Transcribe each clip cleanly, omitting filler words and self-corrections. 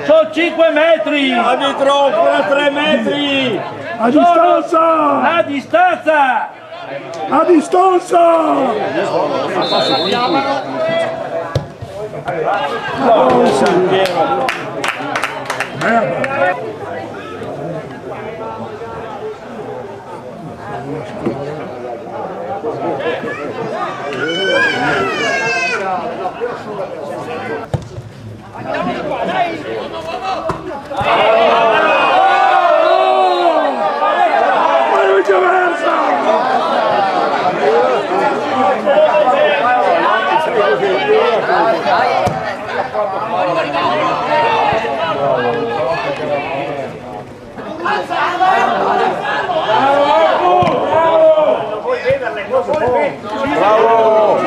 Sono 5 metri! Arbitro, ancora 3 metri! A distanza! A distanza! A distanza! Bravo!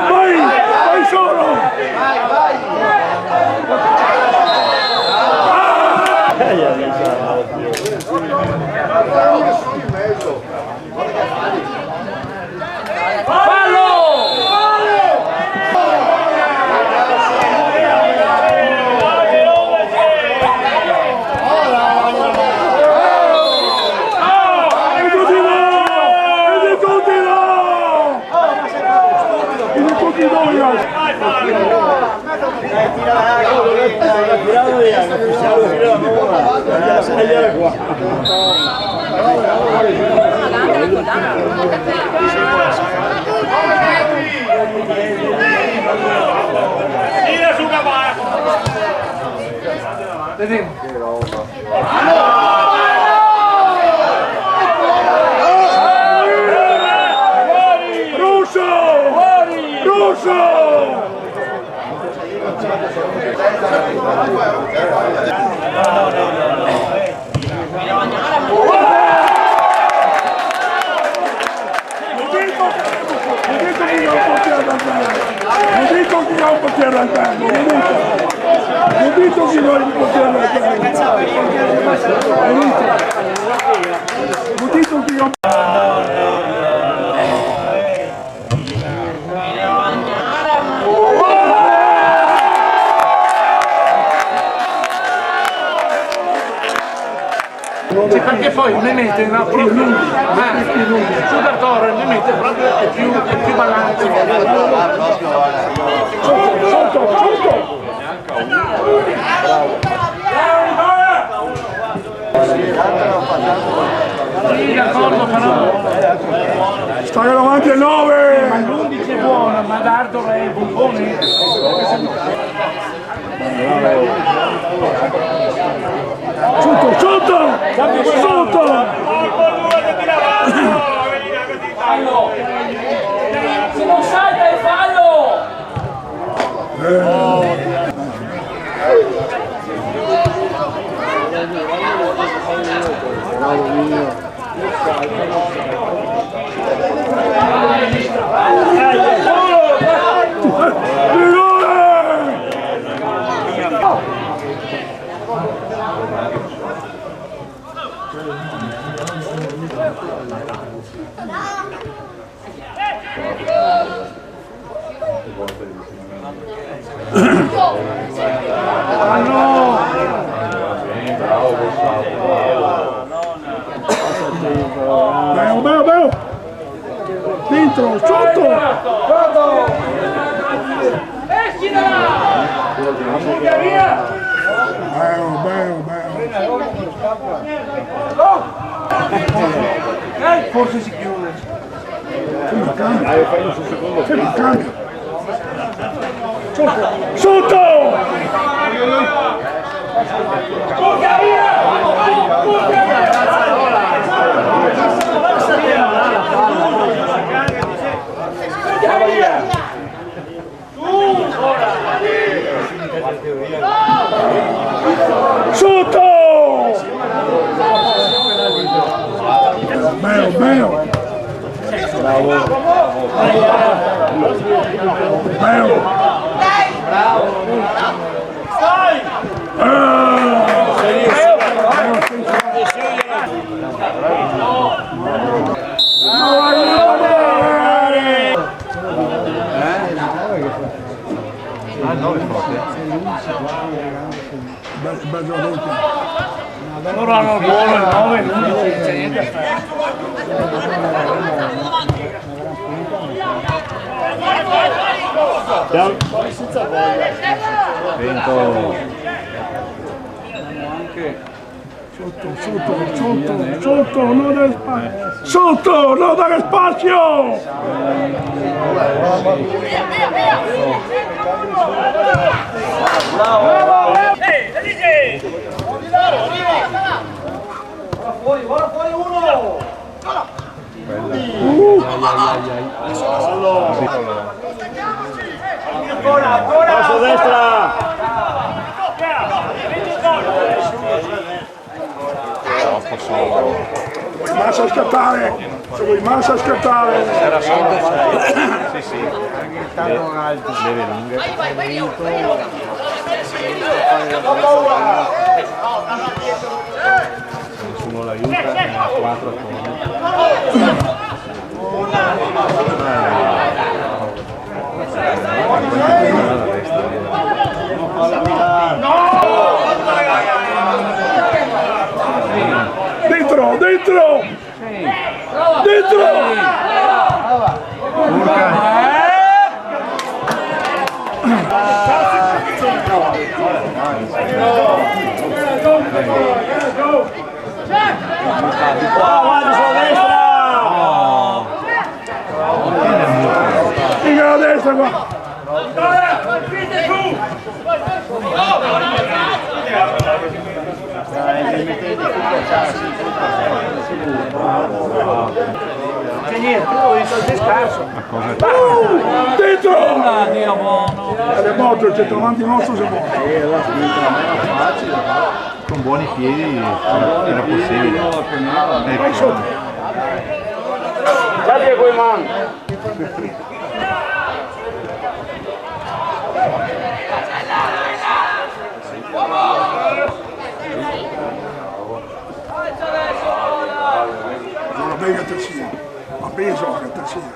Vai! Vai solo! Tira su cavallo! Russo! Russo! Non dico che non poter andare, non dico che non poter andare, non dico che non Sì, perché poi ne mette una più lunga, il giocatore ne mette proprio è più balance. Sotto! Sì, d'accordo, però. Sta davanti a 9! Ma l'11 è buono, ma Dardo è buffone. Sotto! Sotto! Se non salta è fallo! Bello! Dentro, sotto! Esci da là! Via! Bello! Forse si chiude. Cambia! Sotto! Sotto! Bello! Loro hanno il buono, il 9, l'11, non c'è niente a fare. Sotto, non dare spazio! Sotto, non dare spazio! Passo destra! Massa a scattare! Se vuoi massa a scattare! Era sotto, sì, sì. Leve lunghe. Nessuno l'aiuta, ne ha 4 attorno. Dentro, dentro! Dentro! Avanti sulla destra! Figa la destra qua! C'è niente, ho visto il scarso. Dentro! Dio buono. È morto il centravanti nostro, si è morto. Con buoni piedi era possibile. Vai sotto! Già Diego Iman! Non la bega terzina, ma peso anche terzina.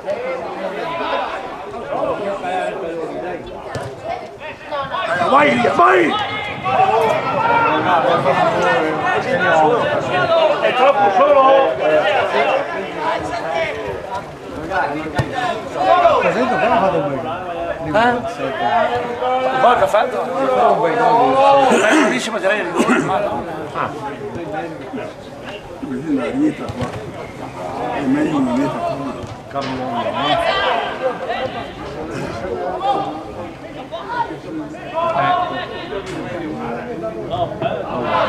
Vai via, vai! È troppo solo! Poi che ha fatto? È bellissimo tirare il gol. Vedi la dieta qua. È meglio una dieta qua.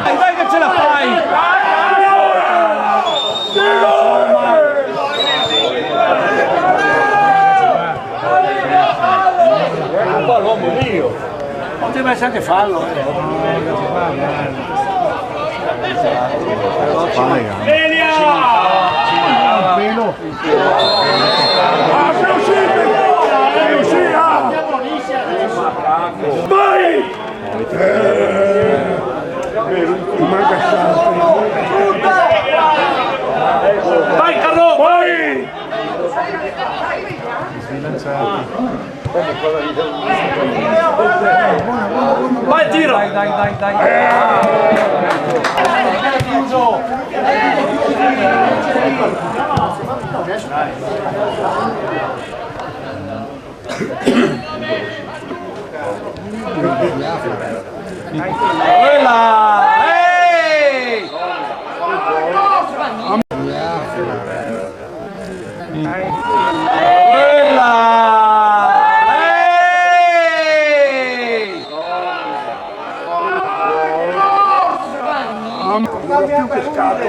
Dai che ce la fai! L'uomo mio! Poteva essere anche fallo. Delia! Ah, sei uscito! Sei uscita! Vai! Manca tanto. Vai Carlo! Vai! Vai tiro! Dai! Quella! Ehi! Quella! Ehi! Non più che scatto.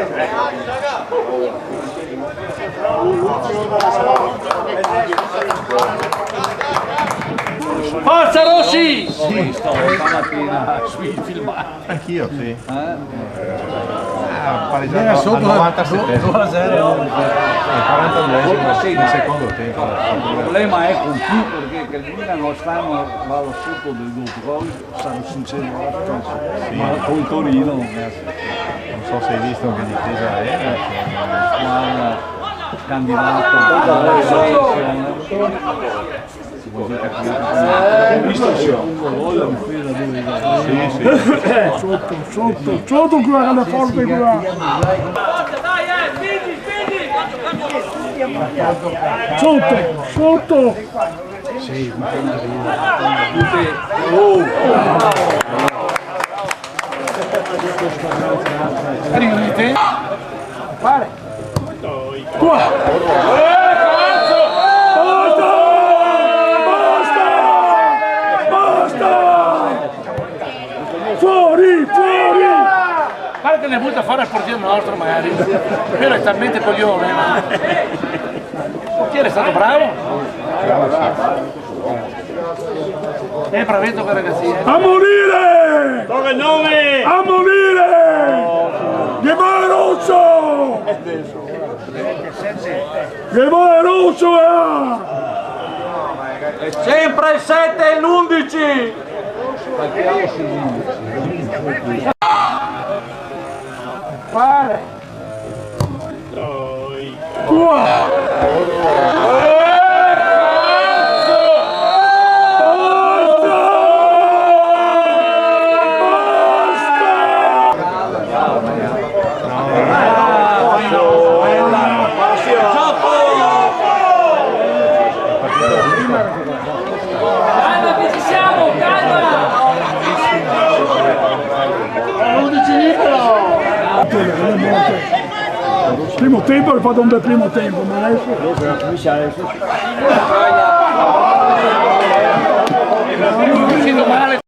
Forza Rossi! Sì, sto stamattina sui filmati. Anch'io, sì. Pareggiato sotto al 97. 2-0. 42esimo nel secondo tempo. Il problema è con più perché il Milan lo stanno allo sotto del gruppo, poi stanno succedendo ma con Torino Non so se hai visto che difesa è. squadra candidato alla realizzazione. così capito. Visto c'è un gol, un fila dove Sotto quella che è forte quella. Sotto. Ridete. Qua. Basta! Fuori! Guarda che ne butta fuori al portiere nostro magari. Quello è talmente coglione. Il portiere è stato bravo. È bravetto quel ragazzino. A morire! Dove il nome? A morire! Che va rosso! Che va rosso! Sempre il 7 e l'11. Qua! Calma che ci siamo, calma! Primo tempo hai fatto un bel primo tempo, ma adesso... È uscito male.